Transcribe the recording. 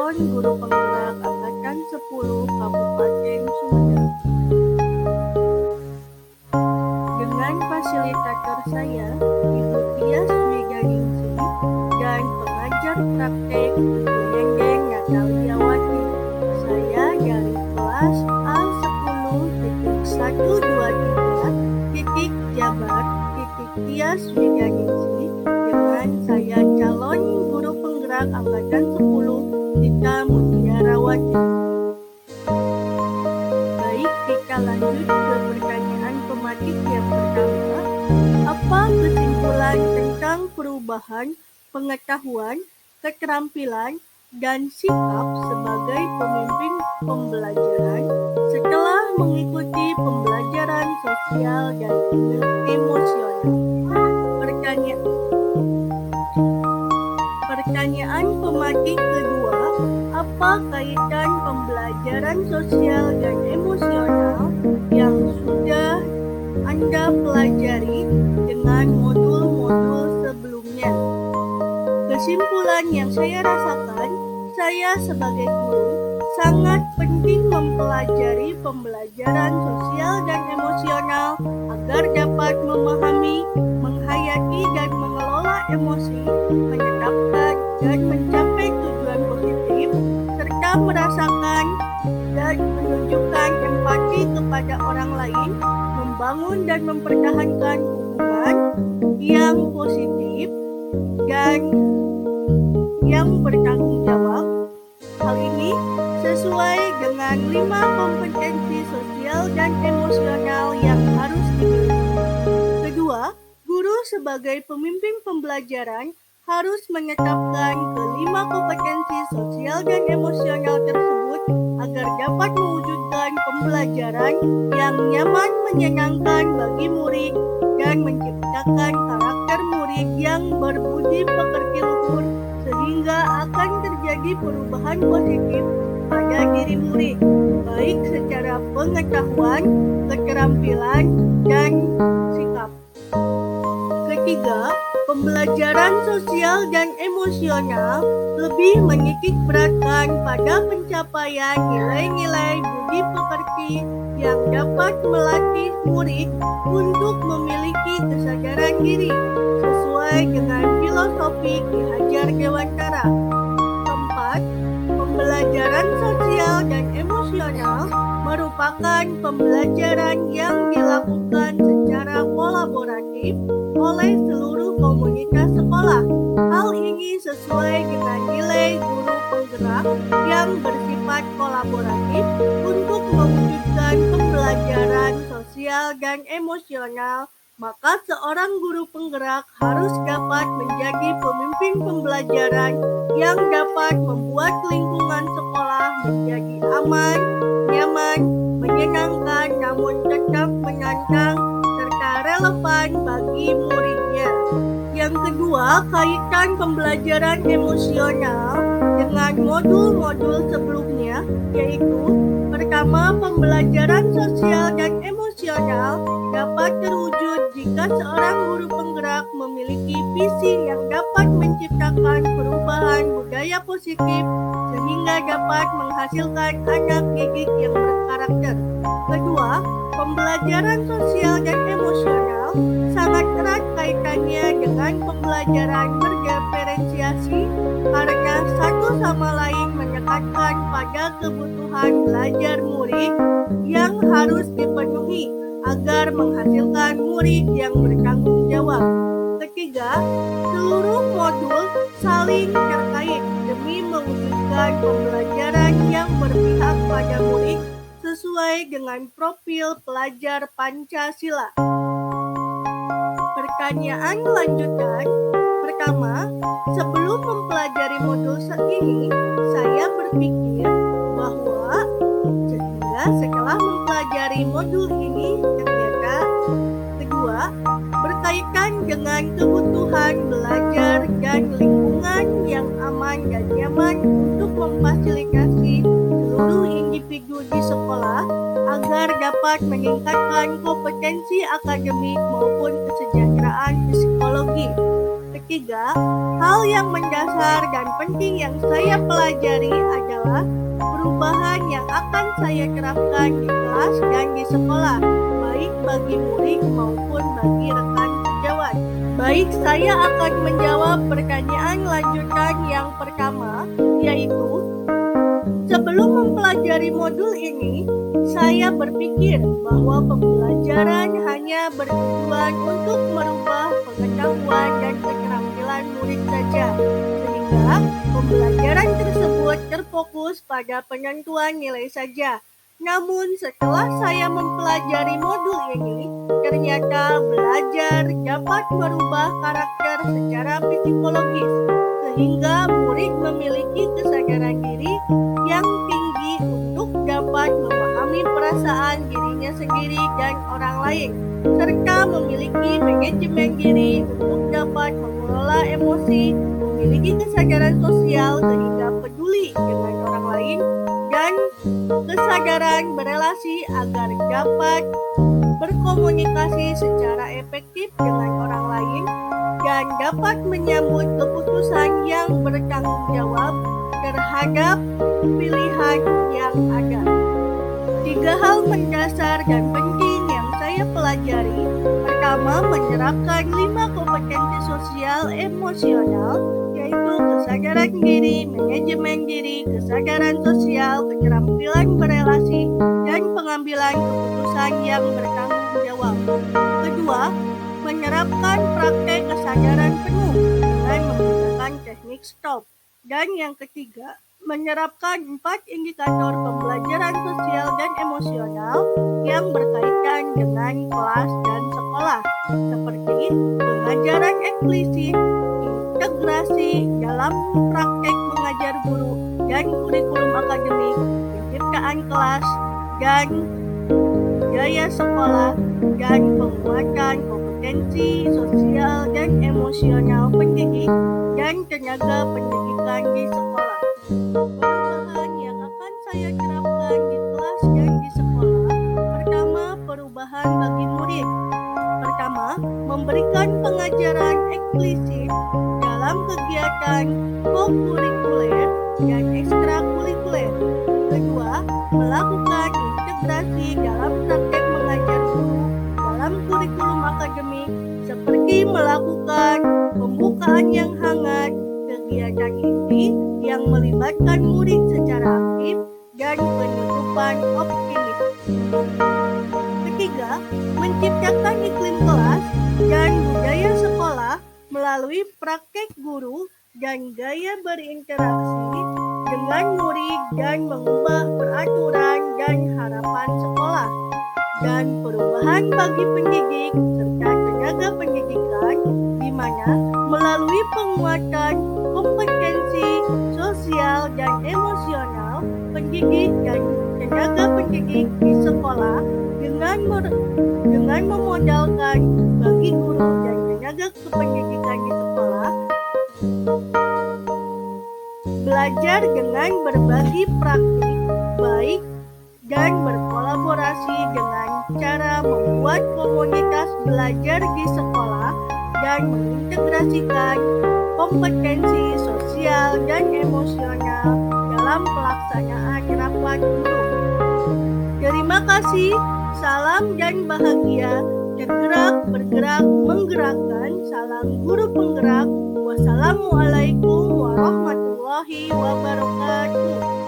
calon guru penggerak angkatan 10 Kabupaten Sumedang. Dengan fasilitator saya, Ibu Tias Wiganingsi, dan pengajar praktek Ibu Nendeng Nataliawati. Saya dari kelas A10.123 Jabar Tias Wiganingsi, dengan saya calon guru penggerak angkatan 10 Dita Mutiarawati. Baik, kita lanjut ke pertanyaan pematik yang pertama. Apa kesimpulan tentang perubahan pengetahuan, keterampilan, dan sikap sebagai pemimpin pembelajaran setelah mengikuti pembelajaran sosial dan emosional? Pertanyaan pematik kedua, apa kaitan pembelajaran sosial dan emosional yang sudah Anda pelajari dengan modul-modul sebelumnya? Kesimpulan yang saya rasakan, saya sebagai guru sangat penting mempelajari pembelajaran sosial dan emosional agar dapat memahami, menghayati dan mengelola emosi, menetapkan dan mencapai tujuan positif, serta merasakan dan menunjukkan empati kepada orang lain, membangun dan mempertahankan hubungan yang positif dan yang bertanggung jawab. Hal ini sesuai dengan 5 kompetensi sosial dan emosional yang harus dimiliki. Kedua, guru sebagai pemimpin pembelajaran harus menetapkan kelima kompetensi sosial dan emosional tersebut agar dapat mewujudkan pembelajaran yang nyaman, menyenangkan bagi murid dan menciptakan karakter murid yang berbudi pekerti luhur sehingga akan terjadi perubahan positif pada diri murid, baik secara pengetahuan, keterampilan, dan sikap. Ketiga, pembelajaran sosial dan emosional lebih menitik beratkan pada pencapaian nilai-nilai budi pekerti yang dapat melatih murid untuk memiliki kesadaran diri sesuai dengan filosofi Ki Hajar Dewantara. Keempat, pembelajaran sosial dan emosional merupakan pembelajaran yang dilakukan secara kolaboratif oleh seluruh komunitas sekolah. Hal ini sesuai dengan nilai guru penggerak yang bersifat kolaboratif untuk mewujudkan pembelajaran sosial dan emosional. Maka seorang guru penggerak harus dapat menjadi pemimpin pembelajaran yang dapat membuat lingkungan sekolah menjadi aman, nyaman, menyenangkan, namun tetap menantang serta relevan bagi muridnya. Yang kedua, kaitan pembelajaran emosional dengan modul-modul sebelumnya, yaitu pertama, pembelajaran sosial dan emosional dapat terwujud jika seorang guru penggerak memiliki visi yang dapat menciptakan perubahan budaya positif sehingga dapat menghasilkan anak didik yang berkarakter. Kedua, pembelajaran sosial dan emosional sangat erat kaitannya dengan pembelajaran berdiferensiasi karena satu sama lain menekankan pada kebutuhan belajar murid yang harus dipenuhi agar menghasilkan murid yang bertanggung jawab. Ketiga, seluruh modul saling terkait demi mewujudkan pembelajaran yang berpihak pada murid sesuai dengan profil pelajar Pancasila. Pertanyaan lanjutan. Pertama, sebelum mempelajari modul ini, saya berpikir bahwa sehingga setelah mempelajari modul ini ternyata kedua, berkaitan dengan kebutuhan belajar dan lingkungan yang aman dan nyaman untuk memfasilitasi seluruh individu di sekolah agar dapat meningkatkan kompetensi akademik maupun kesejahteraan psikologi. Ketiga, hal yang mendasar dan penting yang saya pelajari adalah perubahan yang akan saya terapkan di kelas dan di sekolah, baik bagi murid maupun bagi rekan sejawat. Baik, saya akan menjawab pertanyaan lanjutan yang pertama, yaitu sebelum mempelajari modul ini, saya berpikir bahwa pembelajaran hanya bertujuan untuk merubah pengetahuan dan keterampilan murid saja, sehingga pembelajaran tersebut terfokus pada penentuan nilai saja. Namun setelah saya mempelajari modul ini, ternyata belajar dapat merubah karakter secara psikologis, sehingga murid memiliki kesadaran diri yang tinggi untuk dapat memahami perasaan dirinya sendiri dan orang lain, serta memiliki manajemen diri untuk dapat mengelola emosi, memiliki kesadaran sosial sehingga peduli dengan orang lain, dan kesadaran berelasi agar dapat berkomunikasi secara efektif dengan orang lain dan dapat menyambut keputusan yang bertanggung jawab terhadap pilihan yang ada. 3 hal mendasar dan penting yang saya pelajari. Pertama, menerapkan 5 kompetensi sosial emosional, yaitu kesadaran diri, manajemen diri, kesadaran sosial, keterampilan berelasi, dan pengambilan keputusan yang bertanggung jawab. Kedua, menerapkan praktek kesadaran penuh dengan menggunakan teknik STOP. Dan yang ketiga, menerapkan 4 indikator pembelajaran sosial dan emosional yang berkaitan dengan kelas dan sekolah, seperti pengajaran eksplisit, integrasi dalam praktek mengajar guru dan kurikulum akademik, penciptaan kelas dan gaya sekolah, dan penguatan kompetensi sosial dan emosional pendidik dan tenaga pendidikan di sekolah. Perubahan yang akan saya terapkan di kelas dan di sekolah. Pertama, perubahan bagi murid. Pertama, memberikan pengajaran eksplisit dalam kegiatan kokurikuler dan ekstrakurikuler. Kedua, melakukan integrasi dalam praktek mengajar guru dalam kurikulum akademik, seperti melakukan pembukaan yang hangat, kegiatan inti yang melibatkan murid secara aktif, dan penutupan optimis. Ketiga, menciptakan iklim kelas dan budaya sekolah melalui praktek guru dan gaya berinteraksi dengan murid dan mengubah peraturan dan harapan sekolah. Dan perubahan bagi pendidik serta tenaga pendidikan, di mana melalui penguatan kompetensi sosial dan emosional pendidik dan tenaga pendidik di sekolah dengan memodalkan bagi guru dan tenaga kependidikan di sekolah belajar dengan berbagi praktik baik dan berkolaborasi dengan cara membuat komunitas belajar di sekolah dan mengintegrasikan kompetensi sosial dan emosional dalam pelaksanaan rapat guru. Terima kasih, salam dan bahagia, tergerak, bergerak, menggerakkan, salam guru penggerak, wassalamualaikum warahmatullahi wabarakatuh.